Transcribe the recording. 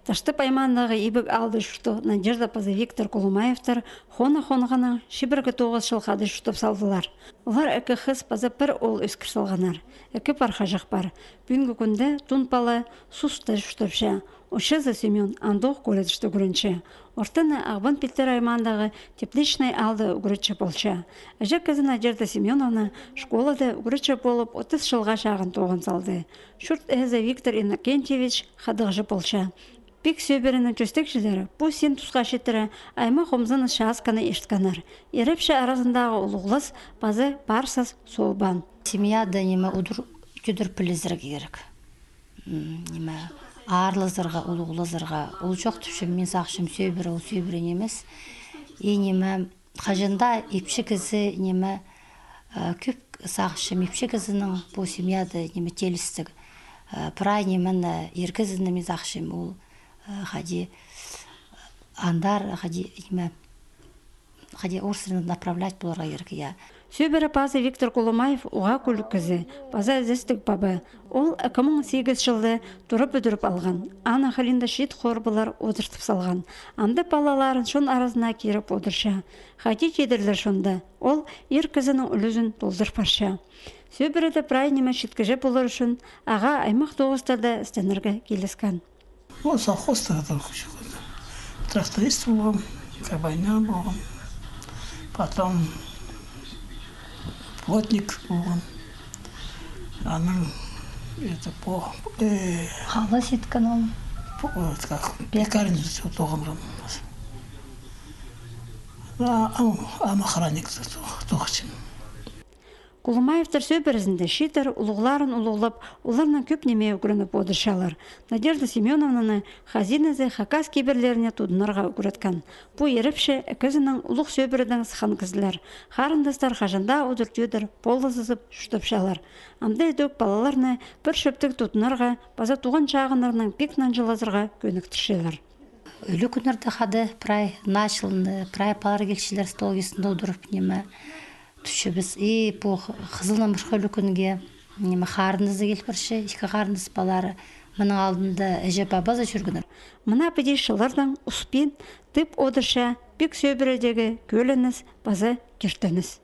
Ташты паймандағы ибік алды шүті Надежда пазы Виктор Колумаевтар хона-хонғана шибіргі 9 шылғады шүтіп салдылар. Олар әкі қыз пазы бір ол өскір салғанар. Әкі парха жақ бар. Бүгінгі күнді тұн палы сұсты шүтіпші. Ошызы Семен андоқ колледжді көрінші. Ортыны Ағбан Петтер аймандағы тепличный алды үгірітші болшы. Әжі кізі Надежда Семеновна школада үгірітші болып 30 жылға шағын тоғын салды. Шүрт әзі Виктор Иннокентьевич қадығжы болшы. Пик сөберінің көстекшілері бұл сен тұсқа шеттірі айма қомзыны шағасқаны ештканар. Ерепші арасындағы ұлығылыс базы барсыз солбан. Семьяда неме удыр күдір пілізіргі керек. Неме арлы зырға, ұлығылы зырға. Ол жоқ түшім, мен сақшым сөбірі, ол сөбірі немес. Неме қажында епші кізі неме көп сақшым, епші кізінің бұл семьяда неме телістік. Пырай немен еркізіні мен сақшым ол хади андар хади орсырын направлять боларға еркі я. Сөбірі пазы Виктор Колумаев уға күлік кізі, паза әзістік бабы. Ол 2008 жылды тұрып өдіріп алған. Ана халинда шет қорбылар одыртып салған. Амды балаларын шон арасына керіп одырша. Хади кедірлер шонды. Ол ер кізінің үлізін толдыр парша. Сөбірі прай неме шеткіжі болыр үшін аға аймақ тоғыстарда істеніргі келескен. Вот совхозда тракторист был, кабайнян был, потом плотник был, она это Хала сетканом. как пекарницу тогом. Охранник тоже. Колумаевтар сөбірізінде шетір ұлығыларын ұлығылап, оларынан көп неме үгірініп одыршалар. Надежда Семеновнаны хазинезі хакас кеберлеріне тудынарға үгіреткен. Бұ еріпші әкізінің ұлық сөбірінің сыхан кізілер. Харындастар хажында одыртүйдір, полы зызып шүтіпшалар. Амды өдік балаларны бір шөптік тудынарға, база туған шағынарының пек нанжылазырға көніктіршелер. Өлі күнірді қады прай начылынды, прай палар келшілер стол кесінде одырып неме. Түшібіз, бұл қызылын бір қөлі күнге қарындызы келпірші, екі қарындыз балары мұның алдында әже бабазы жүргінір. Мұна бідей шылардан ұспен тып одырша, бек сөбіредегі көлініс, базы кертініс.